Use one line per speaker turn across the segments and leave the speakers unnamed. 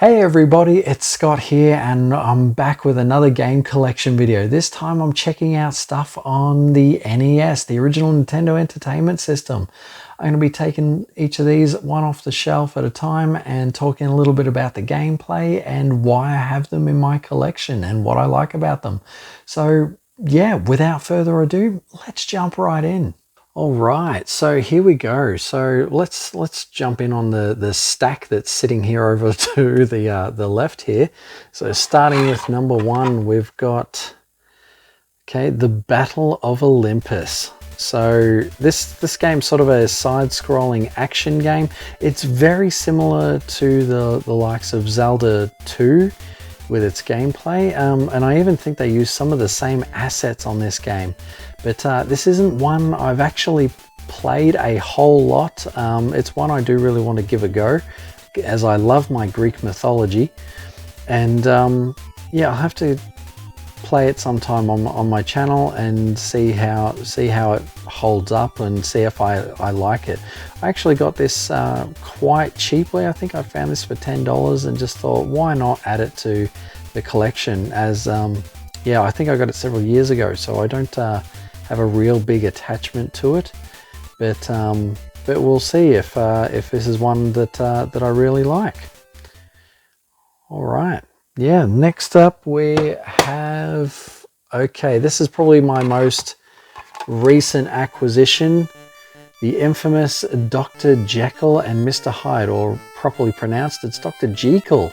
Hey everybody, it's Scott here and I'm back with another game collection video. This time I'm checking out stuff on the NES, the original Nintendo Entertainment System. I'm going to be taking each of these one off the shelf at a time and talking a little bit about the gameplay and why I have them in my collection and what I like about them. So yeah, without further ado, let's jump right in. All right, so here we go. So let's jump in on the stack that's sitting here over to the left here. So starting with number one, we've got the Battle of Olympus. So this game's sort of a side-scrolling action game. It's very similar to the likes of Zelda 2 with its gameplay, and I even think they use some of the same assets on this game. But this isn't one I've actually played a whole lot. It's one I do really want to give a go, as I love my Greek mythology. And yeah, I'll have to play it sometime on my channel and see how it holds up and see if I like it. I actually got this quite cheaply. I think I found this for $10 and just thought, why not add it to the collection, as yeah, I think I got it several years ago, so I don't have a real big attachment to it, but we'll see if this is one that I really like. All right, yeah, next up we have, this is probably my most recent acquisition, the infamous Dr. Jekyll and Mr. Hyde, or properly pronounced, it's Dr. Jekyll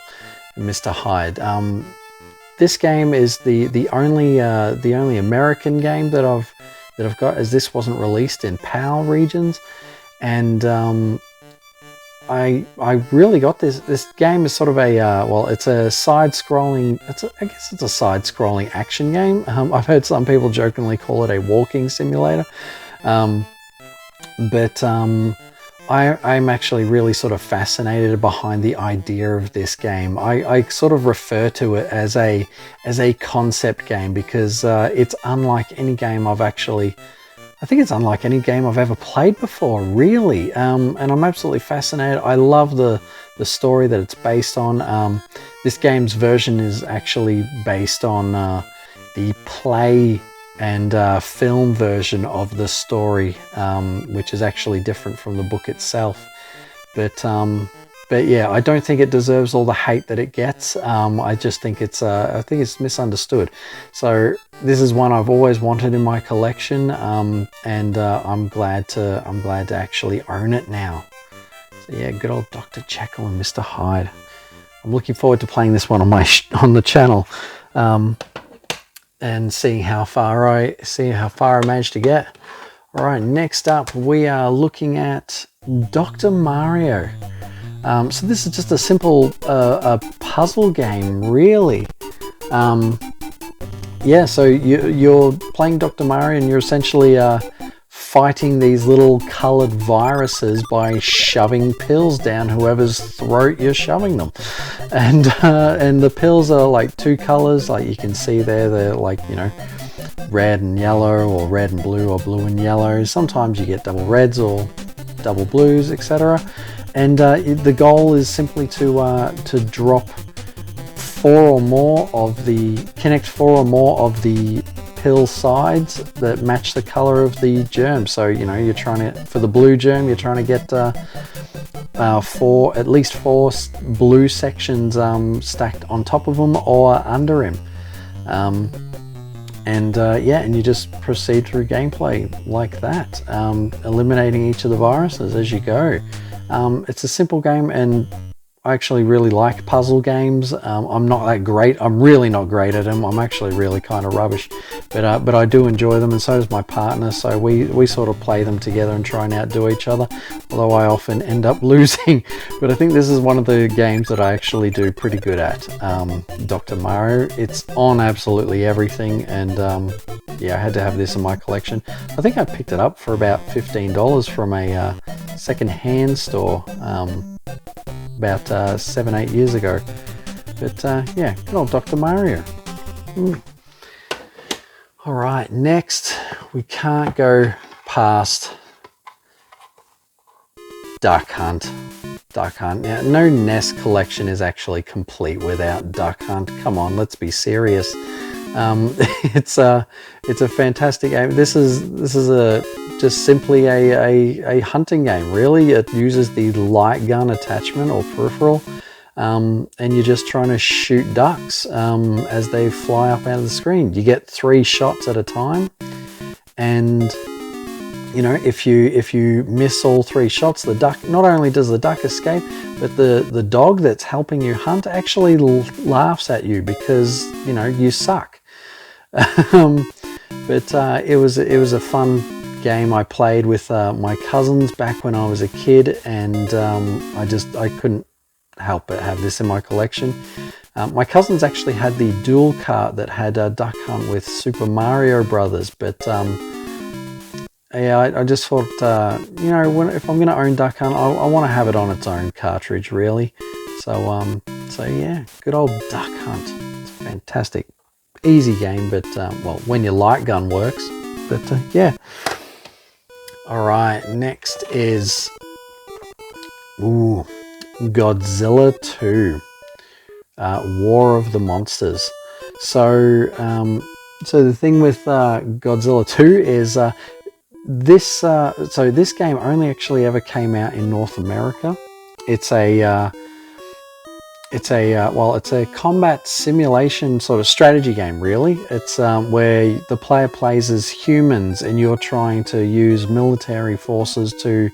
and Mr. Hyde. This game is the only American game that I've got, as this wasn't released in PAL regions, and I really got this. This game is sort of a well, it's a side-scrolling. I guess it's a side-scrolling action game. I've heard some people jokingly call it a walking simulator, but I'm actually really sort of fascinated behind the idea of this game. I sort of refer to it as a concept game, because it's unlike any game I think it's unlike any game I've ever played before, really. And I'm absolutely fascinated. I love the story that it's based on. This game's version is actually based on the play and film version of the story, which is actually different from the book itself. But yeah, I don't think it deserves all the hate that it gets. I just think it's misunderstood. So this is one I've always wanted in my collection, and I'm glad to actually own it now. So yeah, good old Dr. Jekyll and Mr. Hyde. I'm looking forward to playing this one on the channel. And seeing how far I managed to get. All right, next up we are looking at Dr. Mario. So this is just a simple a puzzle game, really. Yeah, so you're playing Dr. Mario and you're essentially fighting these little colored viruses by shoving pills down whoever's throat you're shoving them, and the pills are like two colors, like you can see there. They're like, you know, red and yellow, or red and blue, or blue and yellow. Sometimes you get double reds or double blues, etc. And the goal is simply to drop connect four or more of the pill sides that match the color of the germ. So, you know, you're trying to, for the blue germ, you're trying to get at least four blue sections stacked on top of him or under him. Yeah, and you just proceed through gameplay like that, eliminating each of the viruses as you go. It's a simple game, and I actually really like puzzle games. I'm not that great. I'm really not great at them. I'm actually really kind of rubbish, but I do enjoy them, and so does my partner. So we sort of play them together and try and outdo each other, although I often end up losing. But I think this is one of the games that I actually do pretty good at. Dr. Mario, it's on absolutely everything, and yeah, I had to have this in my collection. I think I picked it up for about $15 from a second-hand store about 7-8 years ago. But yeah, good old Dr. Mario. All right, next we can't go past Duck Hunt. Duck Hunt. Now, no NES collection is actually complete without Duck Hunt. Come on, let's be serious. It's a fantastic game. This is just simply a hunting game. Really, it uses the light gun attachment or peripheral, and you're just trying to shoot ducks as they fly up out of the screen. You get 3 shots at a time, and you know, if you miss all 3 shots, the duck, not only does the duck escape, but the dog that's helping you hunt actually laughs at you because, you know, you suck. But it was a fun game. I played with my cousins back when I was a kid, and I couldn't help but have this in my collection. My cousins actually had the dual cart that had Duck Hunt with Super Mario Brothers, but yeah, I just thought, you know, if I'm going to own Duck Hunt, I want to have it on its own cartridge, really. So yeah, good old Duck Hunt. It's a fantastic, easy game, but, well, when your light gun works, but, yeah. All right, next is, Godzilla 2, War of the Monsters. So the thing with Godzilla 2 is, this game only actually ever came out in North America. It's a combat simulation sort of strategy game, really. It's where the player plays as humans and you're trying to use military forces to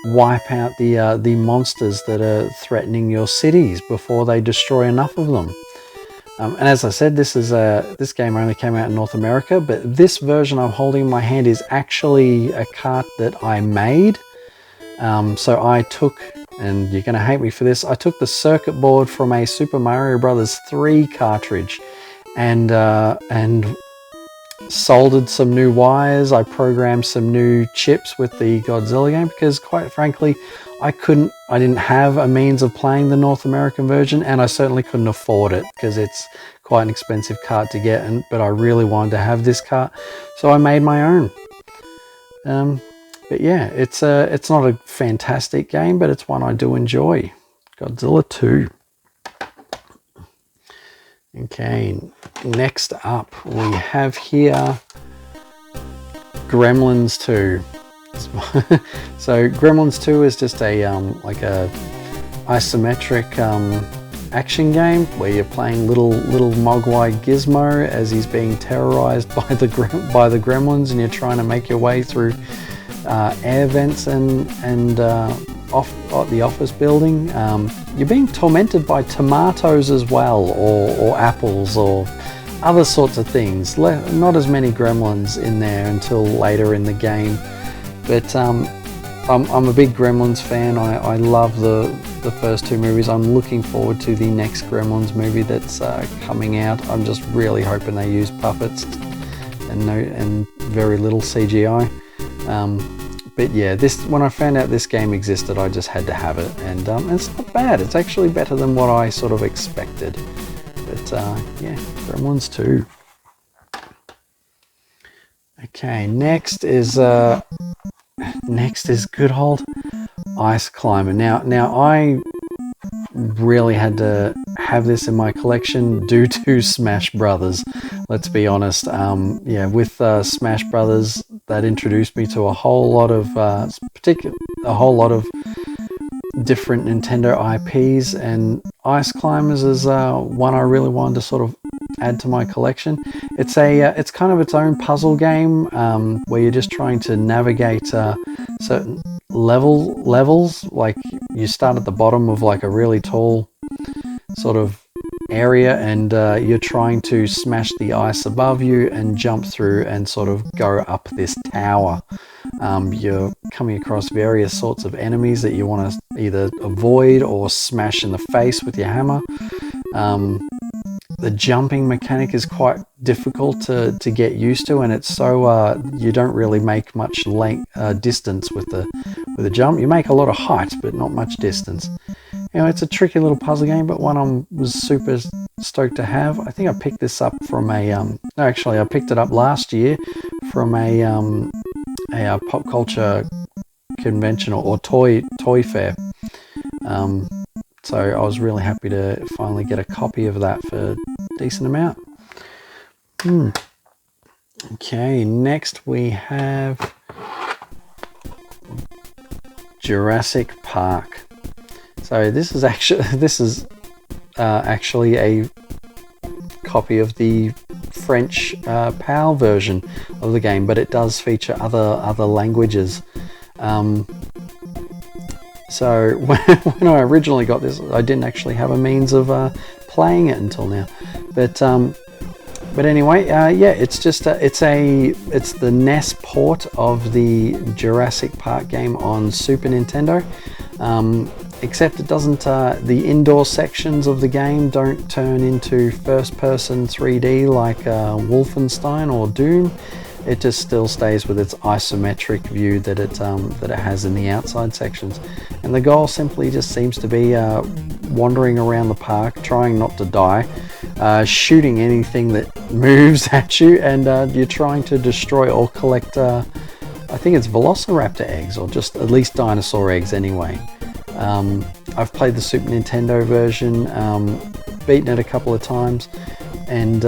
wipe out the monsters that are threatening your cities before they destroy enough of them. And as I said, this game only came out in North America, but this version I'm holding in my hand is actually a cart that I made. So I took, and you're going to hate me for this, I took the circuit board from a Super Mario Brothers 3 cartridge and soldered some new wires. I programmed some new chips with the Godzilla game because, quite frankly, I didn't have a means of playing the North American version, and I certainly couldn't afford it because it's quite an expensive cart to get, but I really wanted to have this cart, so I made my own. But yeah, it's not a fantastic game, but it's one I do enjoy. Godzilla 2. Okay, next up we have here Gremlins 2. So Gremlins 2 is just a like a isometric action game where you're playing little Mogwai Gizmo as he's being terrorized by the gremlins, and you're trying to make your way through air vents and the office building. You're being tormented by tomatoes as well, or apples, or other sorts of things. Not as many gremlins in there until later in the game. But I'm a big Gremlins fan. I love the first 2 movies. I'm looking forward to the next Gremlins movie that's coming out. I'm just really hoping they use puppets and very little CGI. But yeah, when I found out this game existed, I just had to have it, and it's not bad. It's actually better than what I sort of expected. But yeah, Gremlins 2. Okay, next is good old Ice Climber. Now I really had to have this in my collection due to Smash Brothers. Let's be honest. Yeah, with Smash Brothers, that introduced me to a whole lot of different Nintendo IPs, and Ice Climbers is one I really wanted to sort of add to my collection. It's kind of its own puzzle game where you're just trying to navigate certain levels. Like you start at the bottom of like a really tall sort of area, and you're trying to smash the ice above you and jump through and sort of go up this tower. You're coming across various sorts of enemies that you want to either avoid or smash in the face with your hammer. The jumping mechanic is quite difficult to get used to, and it's so you don't really make much distance with the jump. You make a lot of height, but not much distance. You know, it's a tricky little puzzle game, but one I was super stoked to have. I think I picked this up from I picked it up last year from a pop culture convention or toy fair. So I was really happy to finally get a copy of that for a decent amount. Okay, next we have Jurassic Park. So this is actually a copy of the French PAL version of the game, but it does feature other languages. So when I originally got this, I didn't actually have a means of playing it until now. But anyway, yeah, it's just it's the NES port of the Jurassic Park game on Super Nintendo. Except it doesn't, the indoor sections of the game don't turn into first-person 3D like Wolfenstein or Doom. It just still stays with its isometric view that it has in the outside sections. And the goal simply just seems to be wandering around the park, trying not to die, shooting anything that moves at you, and you're trying to destroy or collect, I think it's Velociraptor eggs, or just at least dinosaur eggs anyway. I've played the Super Nintendo version, beaten it a couple of times, and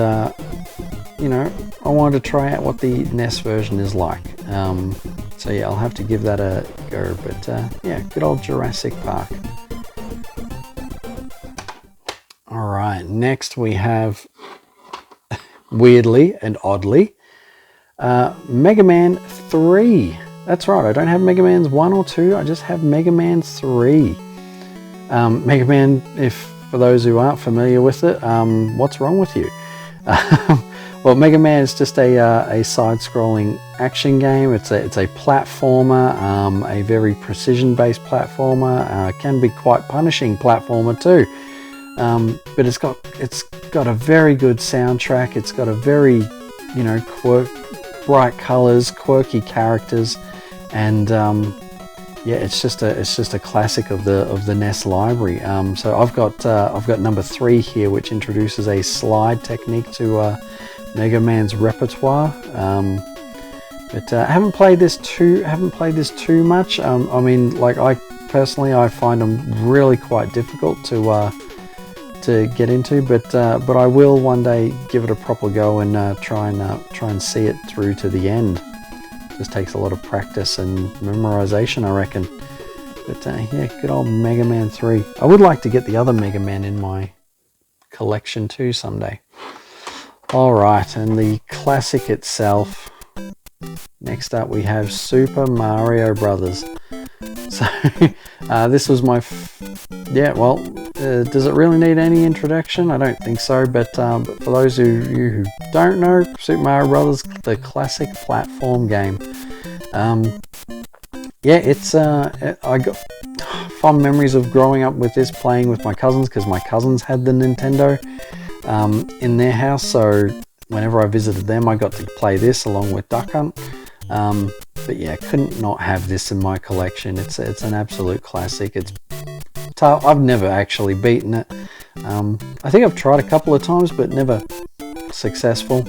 you know, I wanted to try out what the NES version is like. So yeah, I'll have to give that a go, but yeah, good old Jurassic Park. Alright, next we have, weirdly and oddly, Mega Man 3. That's right, I don't have Mega Man's 1 or 2, I just have Mega Man 3. Mega Man, for those who aren't familiar with it, what's wrong with you? Well, Mega Man is just a side-scrolling action game. It's a platformer, a very precision-based platformer. Can be quite punishing platformer too. But it's got a very good soundtrack. It's got a very, you know, bright colors, quirky characters, and yeah, it's just a classic of the NES library. So I've got number 3 here, which introduces a slide technique to Mega Man's repertoire. But I haven't played this too much. I mean, like, I find them really quite difficult to get into, but I will one day give it a proper go and try and see it through to the end. Just takes a lot of practice and memorization, I reckon. But yeah, good old Mega Man 3. I would like to get the other Mega Man in my collection too someday. Alright, and the classic itself. Next up we have Super Mario Brothers. So this was my yeah, well, does it really need any introduction? I don't think so, but for those of you who don't know, Super Mario Brothers, the classic platform game. Yeah, it's I got fond memories of growing up with this, playing with my cousins, because my cousins had the Nintendo in their house, so whenever I visited them I got to play this along with Duck Hunt. But yeah, couldn't not have this in my collection. It's an absolute classic. It's tough. I've never actually beaten it. I think I've tried a couple of times, but never successful.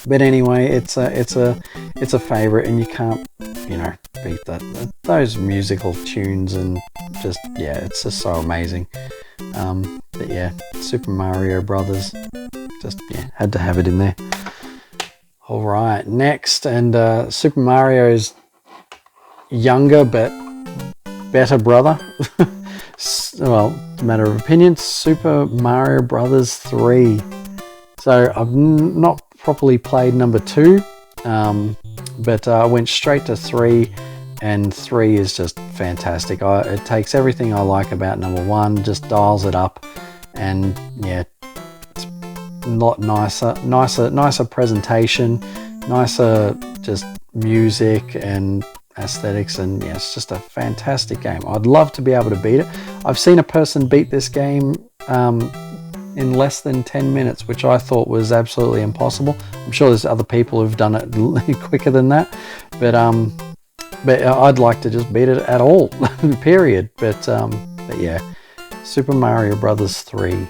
But anyway, it's a favorite, and you can't, you know, beat those musical tunes, and just, yeah, it's just so amazing. But yeah, Super Mario Brothers, just, yeah, had to have it in there. All right, next, and Super Mario's younger but better brother. Well, matter of opinion, Super Mario Brothers 3. So I've not properly played number 2, but I went straight to 3, and 3 is just fantastic. It takes everything I like about number 1, just dials it up, and yeah, it's a lot nicer presentation, nicer just music and aesthetics, and yeah, it's just a fantastic game. I'd love to be able to beat it. I've seen a person beat this game in less than 10 minutes, which I thought was absolutely impossible. I'm sure there's other people who've done it quicker than that, but I'd like to just beat it at all, period. But yeah, Super Mario Brothers 3.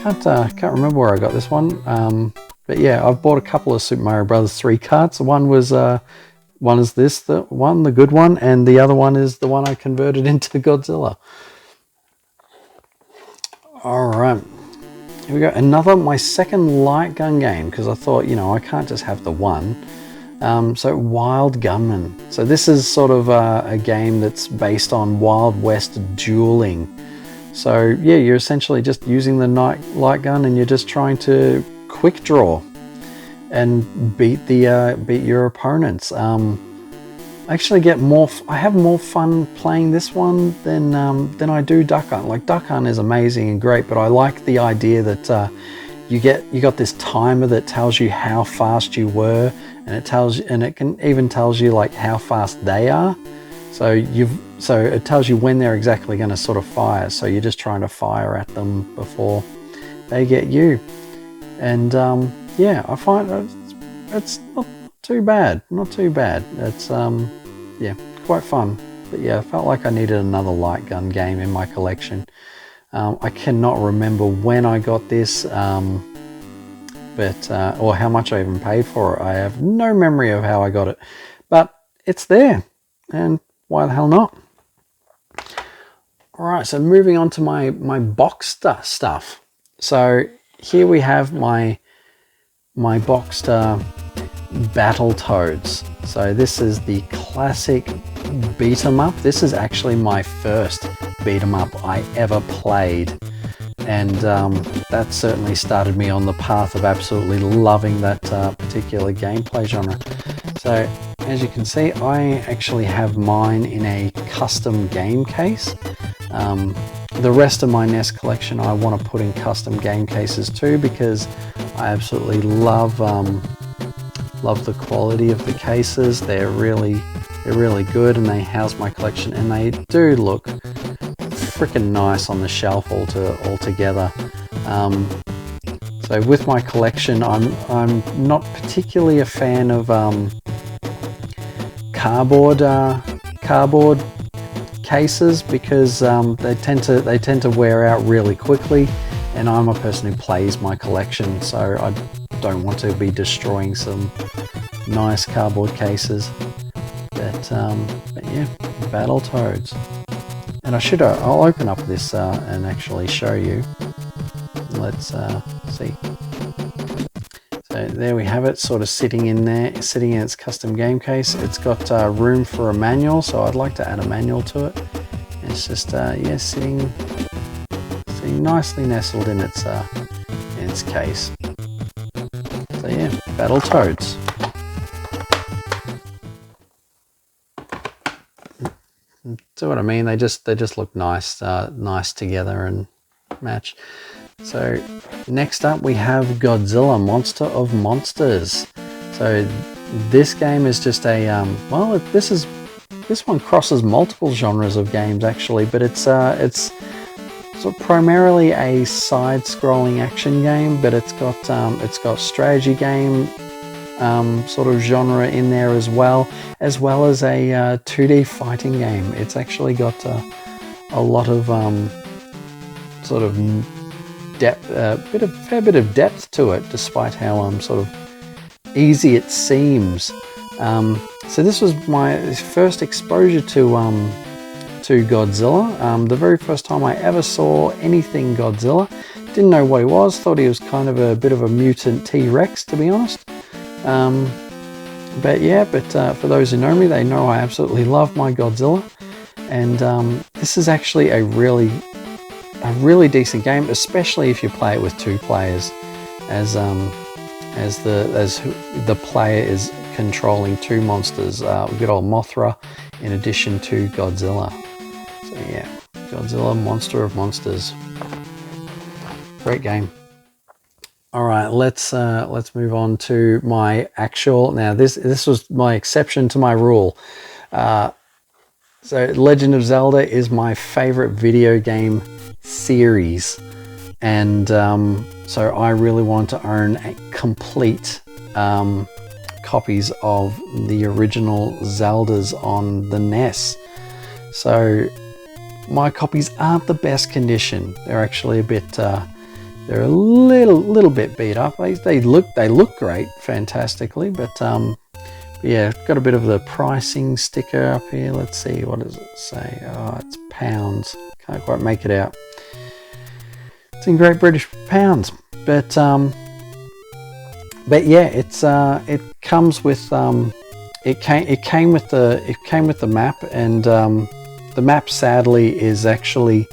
Can't remember where I got this one. But yeah, I've bought a couple of Super Mario Brothers 3 carts. One was one is this, the good one, and the other one is the one I converted into Godzilla. All right, here we go. My second light gun game, because I thought, you know, I can't just have the one. So Wild Gunman. So this is sort of a game that's based on Wild West dueling. So yeah, you're essentially just using the light gun, and you're just trying to quick draw and beat your opponents. I actually I have more fun playing this one than I do Duck Hunt. Like, Duck Hunt is amazing and great, but I like the idea that you got this timer that tells you how fast you were, and it can even tells you like how fast they are. So it tells you when they're exactly going to sort of fire. So you're just trying to fire at them before they get you. And yeah, I find it's not too bad. Not too bad. It's yeah, quite fun. But yeah, I felt like I needed another light gun game in my collection. I cannot remember when I got this, or how much I even paid for it. I have no memory of how I got it, but it's there, and why the hell not? All right, so moving on to my boxed stuff. So here we have my boxed Battletoads. So this is the classic beat 'em up. This is actually my first beat 'em up I ever played, and that certainly started me on the path of absolutely loving that particular gameplay genre. So as you can see, I actually have mine in a custom game case. The rest of my NES collection I want to put in custom game cases too, because I absolutely love the quality of the cases. They're really good, and they house my collection, and they do look freaking nice on the shelf altogether. So with my collection, I'm not particularly a fan of cardboard cases, because they tend to wear out really quickly, and I'm a person who plays my collection, so I don't want to be destroying some nice cardboard cases. But yeah, Battletoads. And I'll open up this and actually show you. Let's see. So there we have it, sort of sitting in its custom game case. It's got room for a manual, so I'd like to add a manual to it. And it's just yeah, sitting nicely nestled in its case. So yeah, Battletoads. See what I mean? They just look nice together and match. So next up we have Godzilla, Monster of Monsters. So this game is just a well, this one crosses multiple genres of games actually, but it's sort of primarily a side-scrolling action game, but it's got strategy game sort of genre in there as well as a 2D fighting game. It's actually got a lot of sort of depth, fair bit of depth to it, despite how sort of easy it seems. So this was my first exposure to Godzilla. The very first time I ever saw anything Godzilla. Didn't know what he was, thought he was kind of a bit of a mutant T-Rex, to be honest. But yeah, for those who know me, they know I absolutely love my Godzilla. And this is actually a really decent game, especially if you play it with two players, as the player is controlling two monsters, good old Mothra in addition to Godzilla. So yeah, Godzilla, Monster of Monsters. Great game. All right, let's move on to my actual. Now this was my exception to my rule. So Legend of Zelda is my favorite video game series, and so I really want to own a complete copies of the original Zeldas on the NES. So my copies aren't the best condition. They're actually a bit they're a little bit beat up. They look great fantastically, but But yeah, got a bit of the pricing sticker up here. Let's see, what does it say? Oh, it's pounds. Can't quite make it out. It's in Great British pounds, but yeah, it's it comes with it came with the map, and the map sadly is actually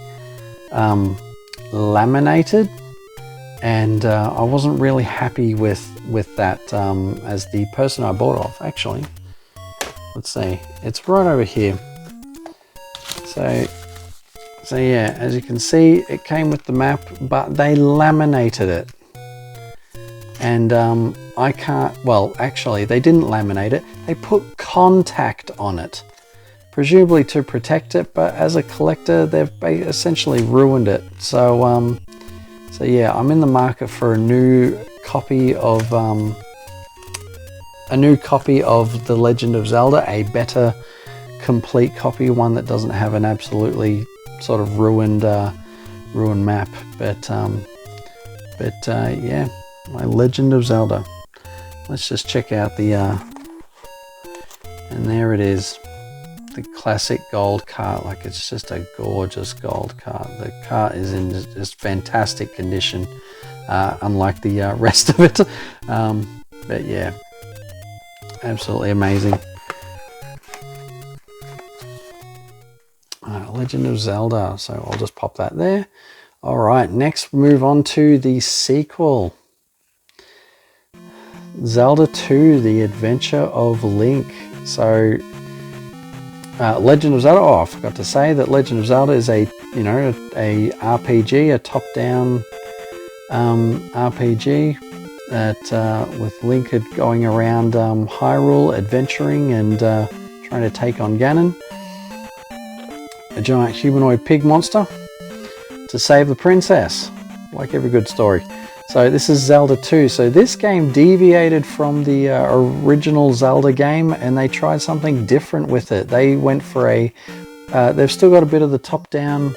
laminated, and I wasn't really happy with that as the person I bought off. Actually, let's see, it's right over here. So yeah, as you can see, it came with the map, but they laminated it. And I can't, well, actually, they didn't laminate it. They put contact on it, presumably to protect it, but as a collector, they've essentially ruined it. So, so yeah, I'm in the market for a new copy of The Legend of Zelda, a better complete copy, one that doesn't have an absolutely sort of ruined map. But yeah, my Legend of Zelda. Let's just check out the and there it is, the classic gold cart. Like, it's just a gorgeous gold cart. The cart is in just fantastic condition, unlike the rest of it. But yeah, absolutely amazing. Legend of Zelda, so I'll just pop that there. All right, next move on to the sequel, Zelda 2: The Adventure of Link. So Legend of Zelda, oh, I forgot to say that Legend of Zelda is a RPG, a top-down RPG that with Link going around Hyrule, adventuring and trying to take on Ganon, a giant humanoid pig monster, to save the princess, like every good story. So this is Zelda 2. So this game deviated from the original Zelda game, and they tried something different with it. They went for a, they've still got a bit of the top-down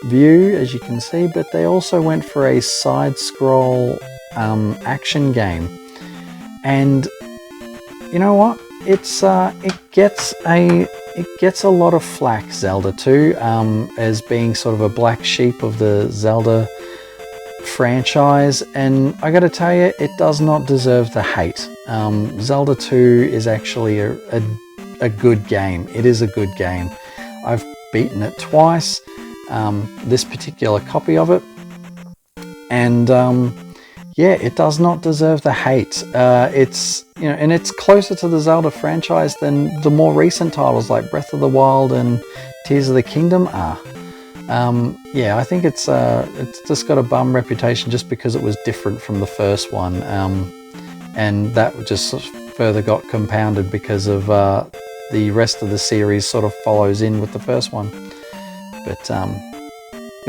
view, as you can see, but they also went for a side-scroll action game. And you know what? It gets a lot of flack, Zelda 2, as being sort of a black sheep of the Zelda franchise, and I gotta tell you, it does not deserve the hate. Zelda 2 is actually a good game. It is a good game. I've beaten it twice, this particular copy of it, and yeah, it does not deserve the hate. It's, you know, and it's closer to the Zelda franchise than the more recent titles like Breath of the Wild and Tears of the Kingdom are. Yeah, I think it's just got a bum reputation just because it was different from the first one, and that just further got compounded because of the rest of the series sort of follows in with the first one. But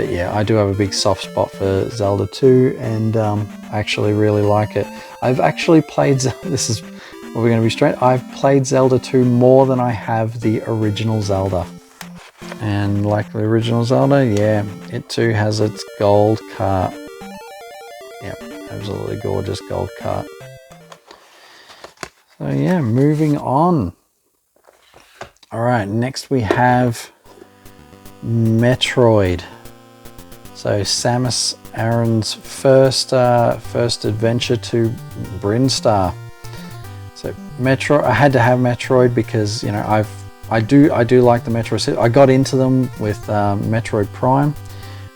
yeah, I do have a big soft spot for Zelda 2, and I actually really like it. I've actually played, this is where we're going to be straight, I've played Zelda 2 more than I have the original Zelda. And like the original Zelda, yeah, it too has its gold cart. Yep, absolutely gorgeous gold cart. So yeah, moving on. All right, next we have Metroid. So Samus Aran's first adventure to Brinstar. So Metroid, I had to have Metroid because, you know, I do like the Metroid. I got into them with Metroid Prime,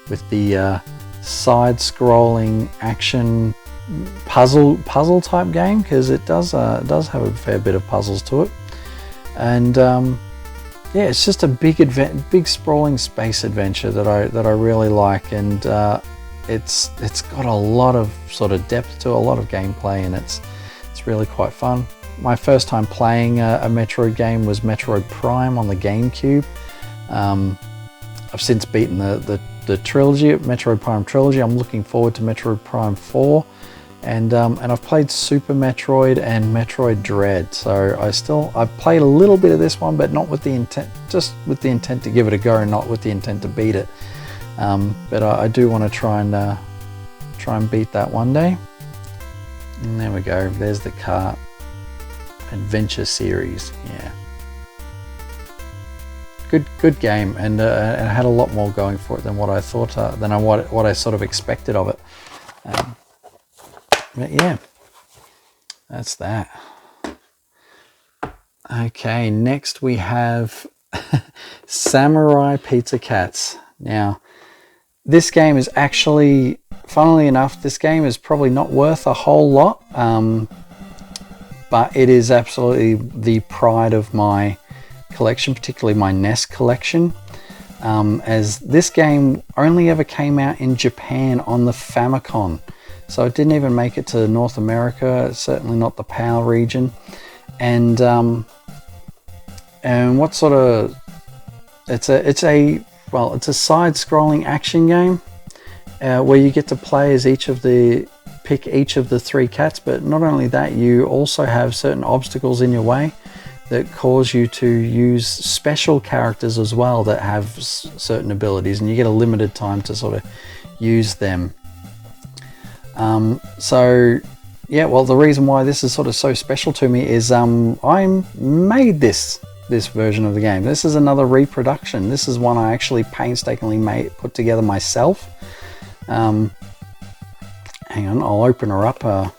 with the side-scrolling action puzzle type game, because it does have a fair bit of puzzles to it, and yeah, it's just a big sprawling space adventure that I really like, and it's got a lot of sort of depth to it, a lot of gameplay, and it's really quite fun. My first time playing a Metroid game was Metroid Prime on the GameCube. I've since beaten the trilogy, Metroid Prime trilogy. I'm looking forward to Metroid Prime 4, and I've played Super Metroid and Metroid Dread. So I've played a little bit of this one, but not with the intent, just with the intent to give it a go, and not with the intent to beat it. But I do want to try and beat that one day. And there we go. There's the cart. Adventure series. Yeah, good game, and it had a lot more going for it than what I thought, what I sort of expected of it. But yeah, that's that. Okay, next we have Samurai Pizza Cats. Now, this game is actually, funnily enough, this game is probably not worth a whole lot, but it is absolutely the pride of my collection, particularly my NES collection, as this game only ever came out in Japan on the Famicom. So it didn't even make it to North America, certainly not the PAL region. And what sort of, it's a side-scrolling action game where you get to play as pick each of the three cats. But not only that, you also have certain obstacles in your way that cause you to use special characters as well that have certain abilities, and you get a limited time to sort of use them. So yeah, well, the reason why this is sort of so special to me is I made this version of the game. This is another reproduction. This is one I actually painstakingly put together myself. Hang on, I'll open her up to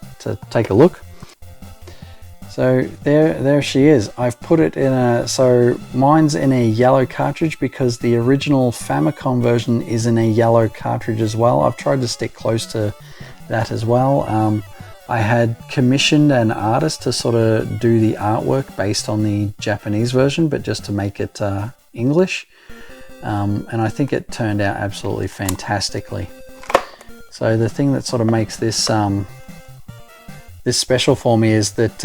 take a look. So there she is. I've put it in so mine's in a yellow cartridge because the original Famicom version is in a yellow cartridge as well. I've tried to stick close to that as well. I had commissioned an artist to sort of do the artwork based on the Japanese version, but just to make it English. And I think it turned out absolutely fantastically. So the thing that sort of makes this this special for me is that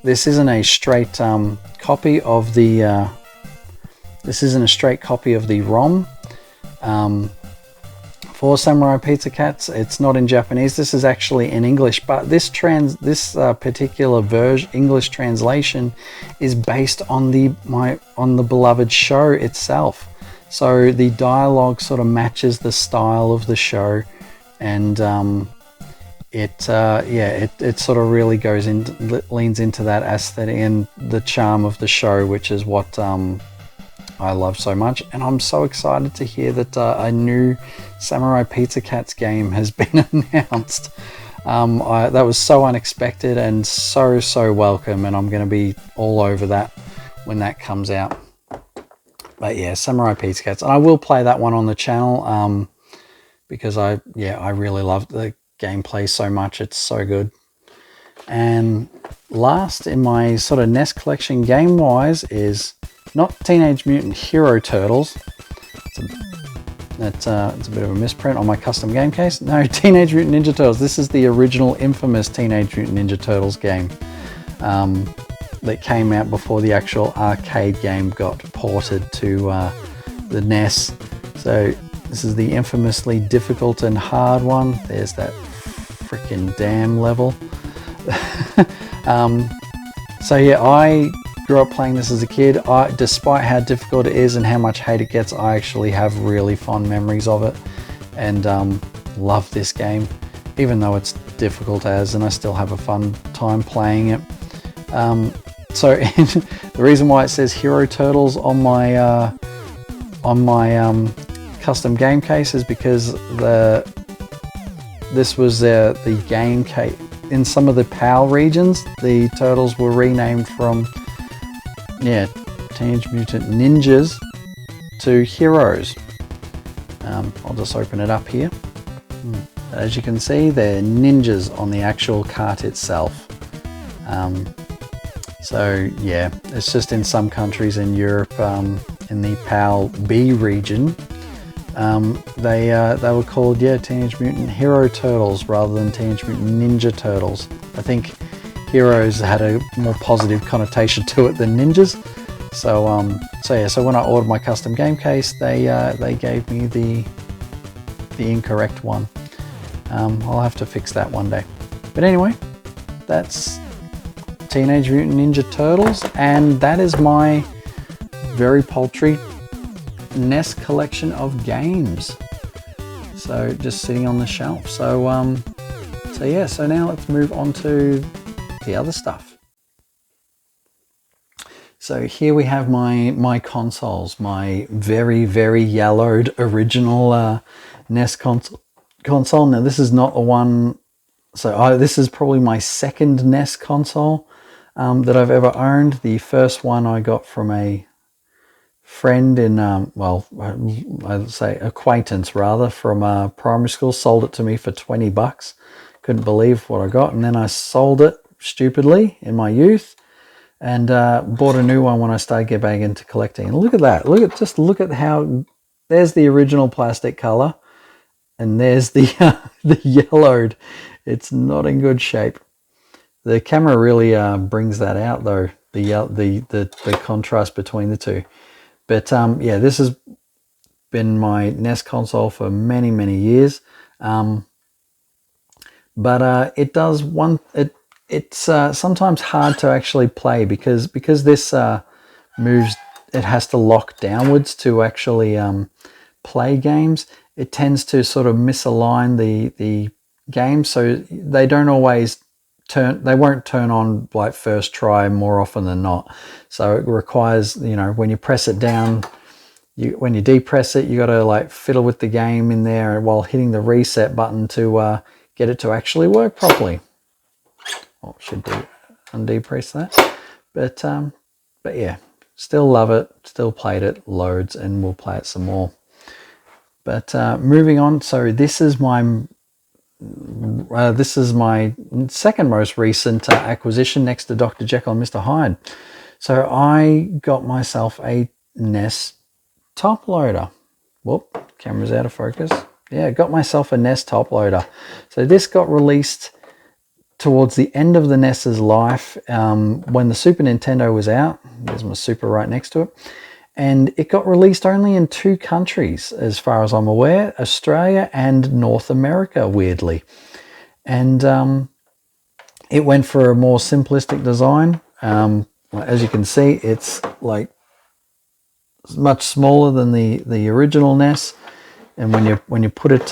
this isn't a straight copy of the ROM. For Samurai Pizza Cats, it's not in Japanese. This is actually in English, but this particular English translation is based on the beloved show itself. So the dialogue sort of matches the style of the show, and it sort of really leans into that aesthetic and the charm of the show, which is what I love so much. And I'm so excited to hear that a new Samurai Pizza Cats game has been announced. That was so unexpected and so welcome, and I'm going to be all over that when that comes out. But yeah, Samurai Pizza Cats, and I will play that one on the channel because I really love the gameplay so much. It's so good. And last in my sort of NES collection game-wise is not Teenage Mutant Hero Turtles. It's a bit of a misprint on my custom game case. No, Teenage Mutant Ninja Turtles. This is the original infamous Teenage Mutant Ninja Turtles game that came out before the actual arcade game got ported to the NES. So this is the infamously difficult and hard one. There's that freaking damn level. So yeah, I grew up playing this as a kid. Despite how difficult it is and how much hate it gets, I actually have really fond memories of it, and love this game, even though it's difficult and I still have a fun time playing it. So the reason why it says Hero Turtles on my custom game case is because this was the game case. In some of the PAL regions, the turtles were renamed from Teenage Mutant Ninjas to Heroes. I'll just open it up here. As you can see, they're ninjas on the actual cart itself. So yeah, it's just in some countries in Europe, in the PAL B region, they were called Teenage Mutant Hero Turtles rather than Teenage Mutant Ninja Turtles. I think Heroes had a more positive connotation to it than ninjas. So when I ordered my custom game case, they gave me the incorrect one. I'll have to fix that one day. But anyway, that's Teenage Mutant Ninja Turtles, and that is my very paltry NES collection of games. So just sitting on the shelf. So now let's move on to the other stuff. So here we have my consoles, my very yellowed original NES console. Now this is not the one, so this is probably my second NES console that I've ever owned. The first one I got from a friend in, well, I'd say acquaintance rather, from primary school. Sold it to me for 20 bucks. Couldn't believe what I got. And then I sold it stupidly in my youth and bought a new one when I started getting back into collecting. And look at that. Just look at how, there's the original plastic color and there's the the yellowed. It's not in good shape. The camera really brings that out though, the contrast between the two. But yeah, this has been my NES console for many years. But it does it's sometimes hard to actually play because this moves, it has to lock downwards to actually play games. It tends to sort of misalign the games, so they don't always they won't turn on like first try more often than not. So it requires, you know, when you press it down, when you depress it, you got to like fiddle with the game in there while hitting the reset button to get it to actually work properly. Oh, should undepress that. But yeah, still love it, still played it loads, and we'll play it some more. But moving on, so this is my second most recent acquisition next to Dr. Jekyll and Mr. Hyde. So I got myself a NES top loader. Whoop, camera's out of focus. Yeah, got myself a NES top loader. So this got released towards the end of the NES's life when the Super Nintendo was out. There's my Super right next to it. And it got released only in 2 countries, as far as I'm aware, Australia and North America, weirdly. And it went for a more simplistic design. As you can see, it's like much smaller than the original NES. And when you put it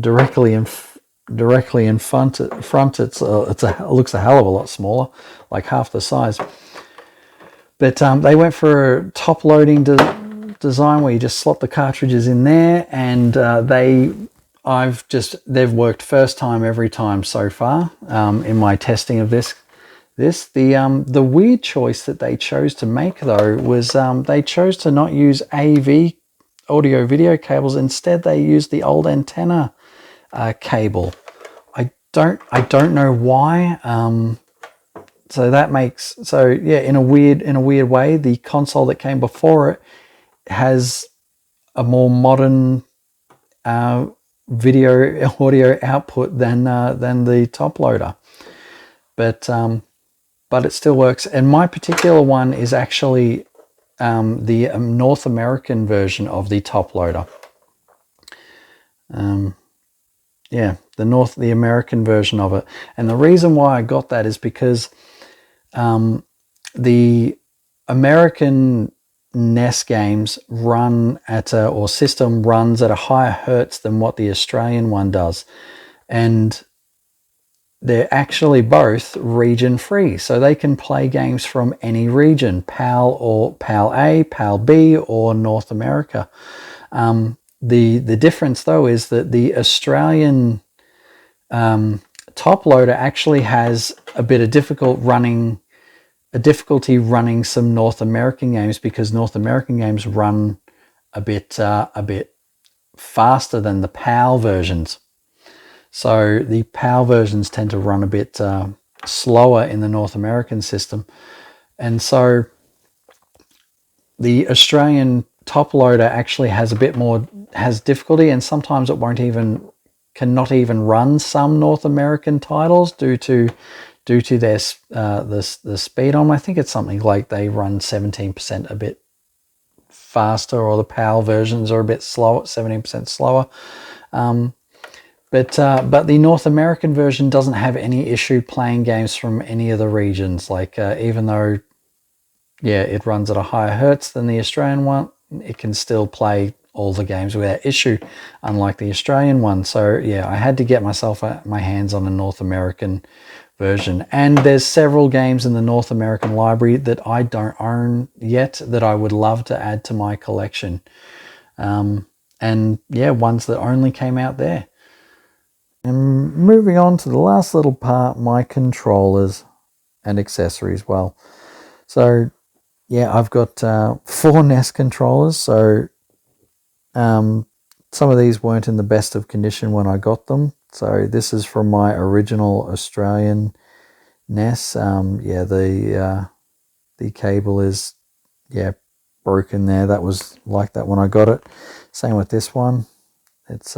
directly in front, it looks a hell of a lot smaller, like half the size. But they went for a top loading design where you just slot the cartridges in there, and they've worked first time every time so far in my testing of this. The weird choice that they chose to make though was they chose to not use AV audio video cables. Instead, they used the old antenna cable. I don't know why. So that makes, so yeah, in a weird way, the console that came before it has a more modern video audio output than the top loader, but it still works. And my particular one is actually the North American version of the top loader. Yeah, the American version of it. And the reason why I got that is because the American NES games run at system runs at a higher hertz than what the Australian one does, and they're actually both region free, so they can play games from any region, PAL or PAL A, PAL B, or North America. The difference though is that the Australian top loader actually has a bit of difficulty running some North American games, because North American games run a bit faster than the PAL versions. So the PAL versions tend to run a bit slower in the North American system, and so the Australian top loader actually has difficulty, and sometimes it cannot even run some North American titles due to their the speed on. I think it's something like they run 17% a bit faster, or the PAL versions are a bit slower, 17% slower. But the North American version doesn't have any issue playing games from any of the regions. Like even though, yeah, it runs at a higher hertz than the Australian one, it can still play all the games without issue, unlike the Australian one. So yeah, I had to get my hands on a North American version. And there's several games in the North American library that I don't own yet that I would love to add to my collection. And yeah, ones that only came out there. And moving on to the last little part, my controllers and accessories. Well, so yeah, I've got 4 NES controllers. So some of these weren't in the best of condition when I got them. So this is from my original Australian NES. Yeah, the cable is broken there. That was like that when I got it. Same with this one. It's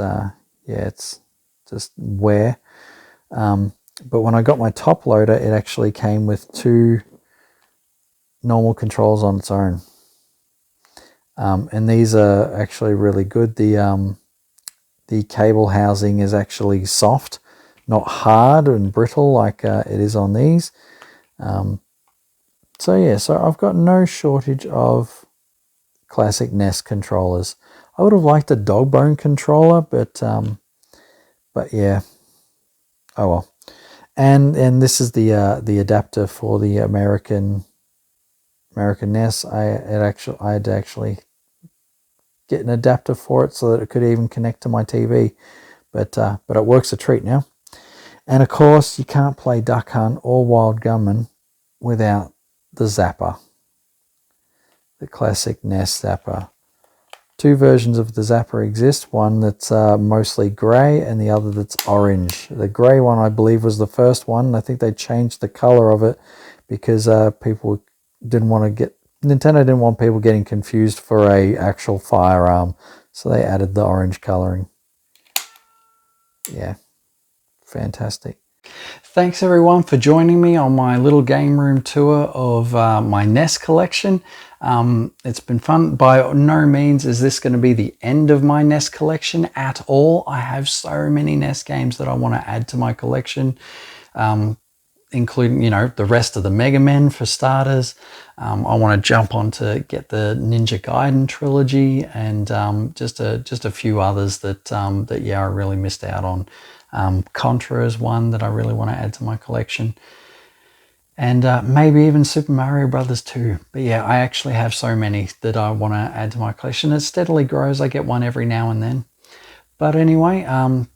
it's just wear. But when I got my top loader, it actually came with 2 normal controls on its own. And these are actually really good. The cable housing is actually soft, not hard and brittle like it is on these. So yeah, so I've got no shortage of classic NES controllers. I would have liked a dog bone controller, but yeah, oh well. And this is the adapter for the American NES. I had to actually get an adapter for it so that it could even connect to my TV, but it works a treat now. And of course, you can't play Duck Hunt or Wild Gunman without the Zapper, the classic NES Zapper. 2 versions of the Zapper exist, one that's mostly grey and the other that's orange. The grey one, I believe, was the first one. I think they changed the colour of it because people didn't want to get... Nintendo didn't want people getting confused for a actual firearm, so they added the orange colouring. Yeah, fantastic. Thanks everyone for joining me on my little game room tour of my NES collection. It's been fun. By no means is this going to be the end of my NES collection at all. I have so many NES games that I want to add to my collection, including, the rest of the Mega Men for starters. I want to jump on to get the Ninja Gaiden trilogy and just a few others that I really missed out on. Contra is one that I really want to add to my collection, and maybe even Super Mario Brothers 2. But yeah, I actually have so many that I want to add to my collection. It steadily grows. I get one every now and then. But anyway,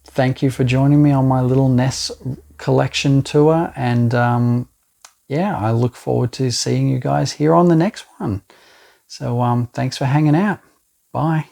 thank you for joining me on my little NES collection tour, and yeah, I look forward to seeing you guys here on the next one. So thanks for hanging out. Bye.